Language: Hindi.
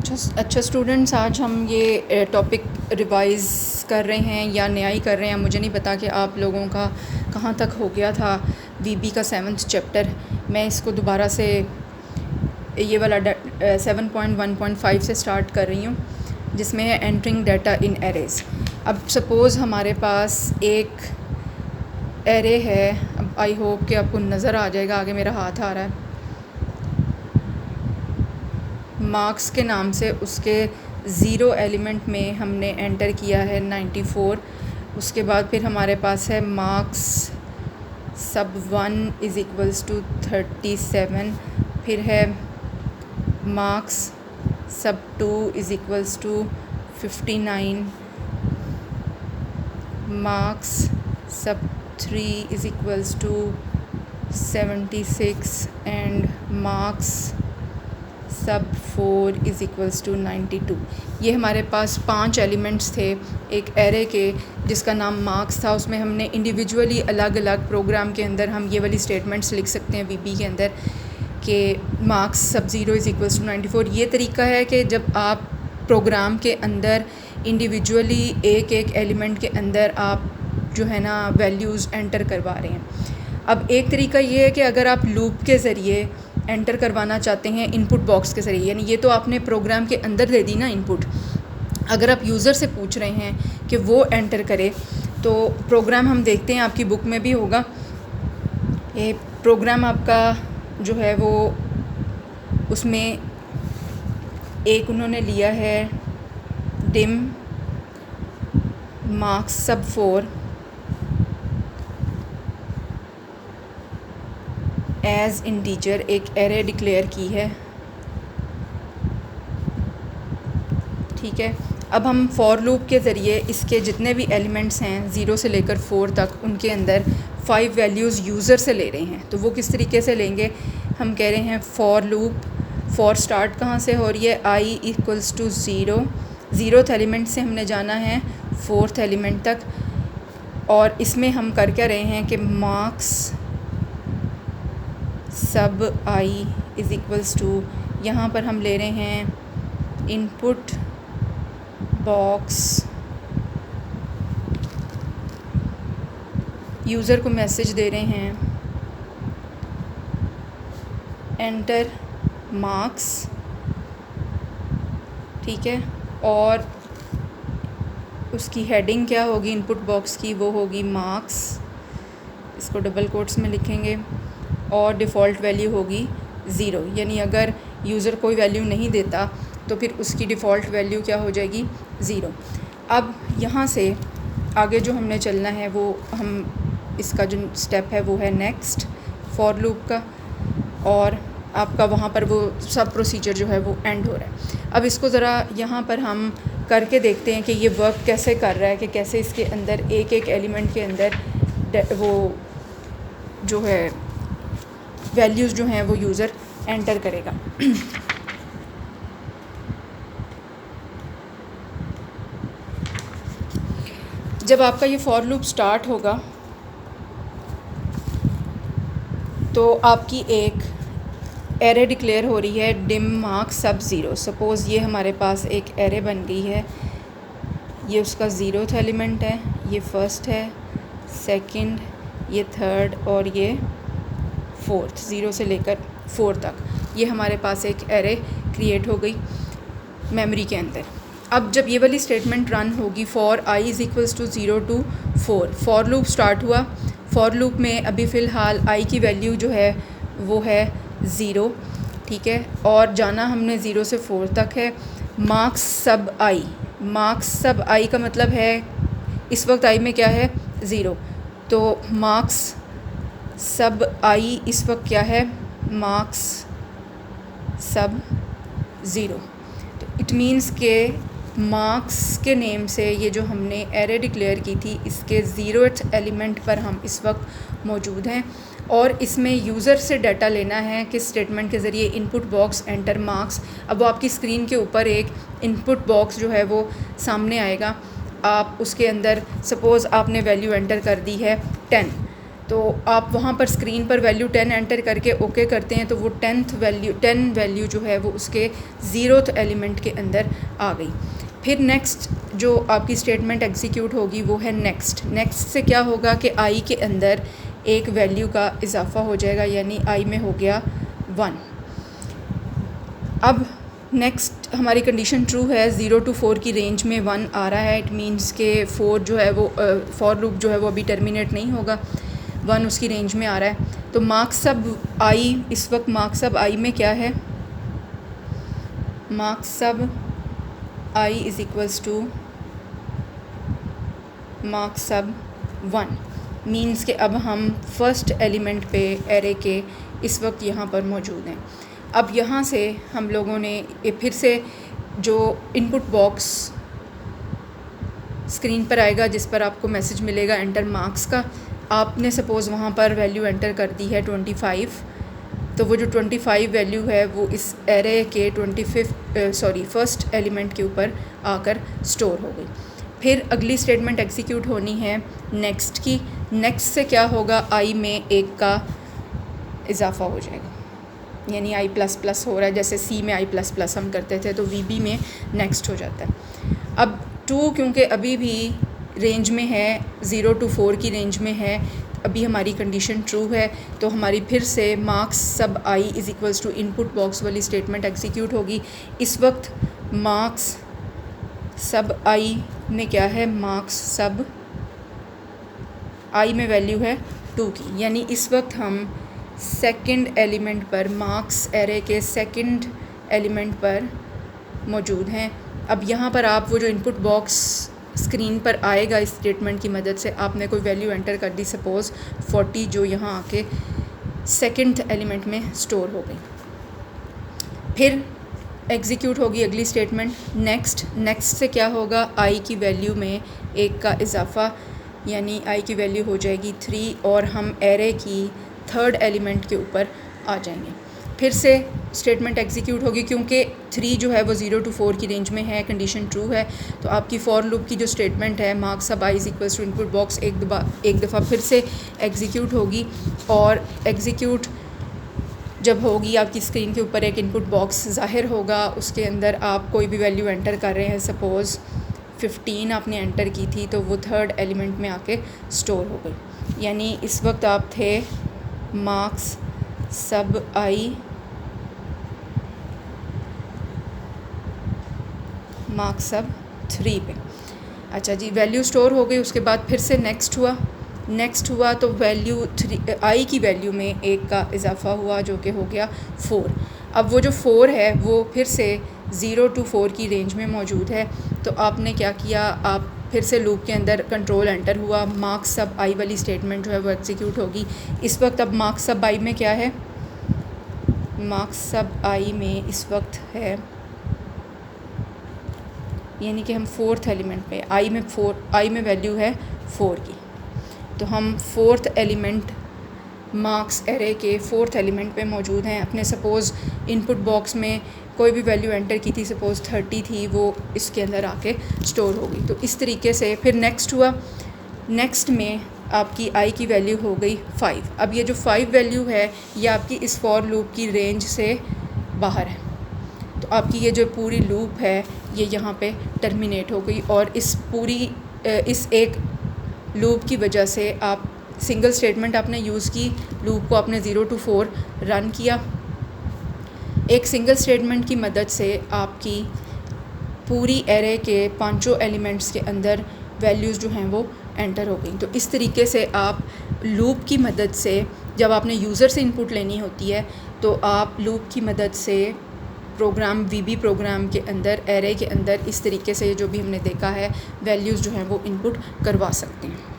अच्छा स्टूडेंट्स, आज हम ये टॉपिक रिवाइज़ कर रहे हैं या नया ही कर रहे हैं। मुझे नहीं पता कि आप लोगों का कहाँ तक हो गया था वीबी का 7th चैप्टर। मैं इसको दोबारा से ये वाला 7.1.5 से स्टार्ट कर रही हूँ, जिसमें है एंटरिंग डाटा इन एरेज़। अब सपोज़ हमारे पास एक एरे है। अब आई होप कि आपको नज़र आ जाएगा, आगे मेरा हाथ आ रहा है। मार्क्स के नाम से उसके ज़ीरो एलिमेंट में हमने एंटर किया है 94। उसके बाद फिर हमारे पास है मार्क्स सब 1 इज़ इक्वल्स टू 37। फिर है मार्क्स सब 2 is equals to 59। Marks sub 3 is equals to 76 and marks sub 4 is equals to 92। ये हमारे पास 5 एलिमेंट्स थे एक एरे के, जिसका नाम मार्क्स था। उसमें हमने इंडिविजुअली अलग अलग प्रोग्राम के अंदर हम ये वाली स्टेटमेंट्स लिख सकते हैं वीबी के अंदर कि मार्क्स सब 0 इज़ इक्वल्स टू 94। ये तरीका है कि जब आप प्रोग्राम के अंदर इंडिविजुअली एक एक एलिमेंट के अंदर आप जो है ना वैल्यूज़ एंटर करवा रहे हैं। अब एक तरीका ये है कि अगर आप लूप के ज़रिए एंटर करवाना चाहते हैं इनपुट बॉक्स के ज़रिए, यानी ये तो आपने प्रोग्राम के अंदर दे दी ना इनपुट। अगर आप यूज़र से पूछ रहे हैं कि वो एंटर करे, तो प्रोग्राम हम देखते हैं, आपकी बुक में भी होगा। ये प्रोग्राम आपका जो है वो उसमें एक उन्होंने लिया है dim marks sub 4 as integer, एक एरे डिक्लेयर की है। ठीक है, अब हम फॉर लूप के ज़रिए इसके जितने भी एलिमेंट्स हैं 0 से लेकर 4 तक, उनके अंदर 5 वैल्यूज़ यूज़र से ले रहे हैं। तो वो किस तरीके से लेंगे, हम कह रहे हैं फॉर लूप, फॉर स्टार्ट कहाँ से हो रही है, i equals to 0, 0th element से हमने जाना है 4th एलिमेंट तक। और इसमें हम कर क्या रहे हैं कि मार्क्स सब i इज़ इक्वल्स टू, यहाँ पर हम ले रहे हैं इनपुट बॉक्स, यूज़र को मैसेज दे रहे हैं एंटर मार्क्स। ठीक है, और उसकी हेडिंग क्या होगी इनपुट बॉक्स की, वो होगी मार्क्स, इसको डबल कोट्स में लिखेंगे, और डिफ़ॉल्ट वैल्यू होगी 0। यानी अगर यूज़र कोई वैल्यू नहीं देता तो फिर उसकी डिफ़ॉल्ट वैल्यू क्या हो जाएगी, 0। अब यहाँ से आगे जो हमने चलना है वो हम इसका जो स्टेप है वो है नेक्स्ट फॉर लूप का, और आपका वहाँ पर वो सब प्रोसीजर जो है वो एंड हो रहा है। अब इसको ज़रा यहाँ पर हम करके देखते हैं कि ये वर्क कैसे कर रहा है, कि कैसे इसके अंदर एक एक एलिमेंट के अंदर वो जो है वैल्यूज़ जो हैं वो यूज़र एंटर करेगा। जब आपका ये फॉर लूप स्टार्ट होगा तो आपकी एक एरे डिक्लेयर हो रही है डिम मार्क्स सब 0। सपोज़ ये हमारे पास एक एरे बन गई है, ये उसका 0th एलिमेंट है, ये फर्स्ट है, सेकंड, ये थर्ड और ये 4th, 0 से लेकर 4 तक। ये हमारे पास एक एरे क्रिएट हो गई मेमोरी के अंदर। अब जब ये वाली स्टेटमेंट रन होगी for i is equals to 0 to 4, for loop start हुआ। फॉर लूप में अभी फ़िलहाल i की वैल्यू जो है वो है 0। ठीक है, और जाना हमने 0 से 4 तक है। मार्क्स सब i, मार्क्स सब i का मतलब है इस वक्त i में क्या है, 0। तो मार्क्स सब i इस वक्त क्या है, मार्क्स सब 0। तो इट मीन्स के मार्क्स के नेम से ये जो हमने एरे डिक्लेयर की थी, इसके 0th एलिमेंट पर हम इस वक्त मौजूद हैं, और इसमें यूज़र से डाटा लेना है किस स्टेटमेंट के ज़रिए, इनपुट बॉक्स एंटर मार्क्स। अब वो आपकी स्क्रीन के ऊपर एक इनपुट बॉक्स जो है वो सामने आएगा। आप उसके अंदर सपोज़ आपने वैल्यू एंटर कर दी है 10, तो आप वहाँ पर स्क्रीन पर वैल्यू 10 एंटर करके ओके करते हैं तो वो 10 वैल्यू जो है वो उसके 0th एलिमेंट के अंदर आ गई। फिर नेक्स्ट जो आपकी स्टेटमेंट एग्जीक्यूट होगी वो है नेक्स्ट। नेक्स्ट से क्या होगा कि आई के अंदर एक वैल्यू का इजाफ़ा हो जाएगा, यानी आई में हो गया 1। अब नेक्स्ट हमारी कंडीशन ट्रू है, 0 to 4 की रेंज में 1 आ रहा है। इट मीन्स के 4 जो है वो फॉर लूप जो है वो अभी टर्मिनेट नहीं होगा, 1 उसकी रेंज में आ रहा है। तो मार्क्स सब आई, इस वक्त मार्क्स सब आई में क्या है, marks sub I is equals two marks सब 1। मीन्स के अब हम फर्स्ट एलिमेंट पे एरे के इस वक्त यहाँ पर मौजूद हैं। अब यहाँ से हम लोगों ने फिर से जो इनपुट बॉक्स स्क्रीन पर आएगा जिस पर आपको मैसेज मिलेगा एंटर मार्क्स का, आपने सपोज़ वहाँ पर वैल्यू एंटर कर दी है 25, तो वो जो 25 वैल्यू है वो इस एरे के फर्स्ट एलिमेंट के ऊपर आकर स्टोर हो गई। फिर अगली स्टेटमेंट एग्जीक्यूट होनी है नेक्स्ट की। नेक्स्ट से क्या होगा, आई में 1 का इजाफ़ा हो जाएगा, यानी आई प्लस प्लस हो रहा है, जैसे सी में आई प्लस प्लस हम करते थे तो वी में नेक्स्ट हो जाता है। अब 2 क्योंकि अभी भी रेंज में है, 0 to 4 की रेंज में है, अभी हमारी कंडीशन ट्रू है, तो हमारी फिर से marks sub I is equals to input box वाली स्टेटमेंट एग्जीक्यूट होगी। इस वक्त मार्क्स सब आई में क्या है, मार्क्स सब आई में वैल्यू है 2 की, यानी इस वक्त हम सेकंड एलिमेंट पर, मार्क्स एरे के सेकंड एलिमेंट पर मौजूद हैं। अब यहाँ पर आप वो जो इनपुट बॉक्स स्क्रीन पर आएगा इस स्टेटमेंट की मदद से, आपने कोई वैल्यू एंटर कर दी, सपोज़ 40, जो यहाँ आके सेकंड एलिमेंट में स्टोर हो गई। फिर एग्जीक्यूट होगी अगली स्टेटमेंट नेक्स्ट। नेक्स्ट से क्या होगा, आई की वैल्यू में 1 का इजाफ़ा, यानी आई की वैल्यू हो जाएगी 3 और हम एरे की थर्ड एलिमेंट के ऊपर आ जाएंगे। फिर से स्टेटमेंट एग्जीक्यूट होगी, क्योंकि 3 जो है वो 0 to 4 की रेंज में है, कंडीशन ट्रू है, तो आपकी फॉर लूप की जो स्टेटमेंट है marks sub I is equals to input box एक दफ़ा फिर से एग्जीक्यूट होगी। और एग्जीक्यूट जब होगी आपकी स्क्रीन के ऊपर एक इनपुट बॉक्स ज़ाहिर होगा, उसके अंदर आप कोई भी वैल्यू एंटर कर रहे हैं, सपोज़ 15 आपने एंटर की थी, तो वो थर्ड एलिमेंट में आके स्टोर हो गई। यानी इस वक्त आप थे मार्क्स सब आई, मार्क्स सब 3 पे। अच्छा जी, वैल्यू स्टोर हो गई, उसके बाद फिर से नेक्स्ट हुआ तो वैल्यू आई की वैल्यू में 1 का इजाफ़ा हुआ, जो कि हो गया 4। अब वो जो 4 है वो फिर से 0 to 4 की रेंज में मौजूद है, तो आपने क्या किया, आप फिर से लूप के अंदर कंट्रोल एंटर हुआ, मार्क्स सब आई वाली स्टेटमेंट जो है वो एग्जीक्यूट होगी। इस वक्त अब मार्क्स सब आई में क्या है, मार्क्स सब आई में इस वक्त है, यानी कि हम 4th एलिमेंट पे, आई में वैल्यू है 4 की, तो हम 4th एलिमेंट मार्क्स एरे के 4th एलिमेंट पे मौजूद हैं। अपने सपोज़ इनपुट बॉक्स में कोई भी वैल्यू एंटर की थी, सपोज़ 30 थी, वो इसके अंदर आके स्टोर हो गई। तो इस तरीके से फिर नेक्स्ट हुआ, नेक्स्ट में आपकी आई की वैल्यू हो गई 5। अब ये जो 5 वैल्यू है ये आपकी इस फॉर लूप की रेंज से बाहर है, तो आपकी ये जो पूरी लूप है ये यहाँ पे टर्मिनेट हो गई। और इस एक लूप की वजह से आप सिंगल स्टेटमेंट आपने यूज़ की, लूप को आपने 0 to 4 रन किया। एक सिंगल स्टेटमेंट की मदद से आपकी पूरी एरे के 5 एलिमेंट्स के अंदर वैल्यूज़ जो हैं वो एंटर हो गई। तो इस तरीके से आप लूप की मदद से, जब आपने यूज़र से इनपुट लेनी होती है तो आप लूप की मदद से प्रोग्राम वीबी प्रोग्राम के अंदर, एरे के अंदर इस तरीके से जो भी हमने देखा है, वैल्यूज़ जो हैं वो इनपुट करवा सकते हैं।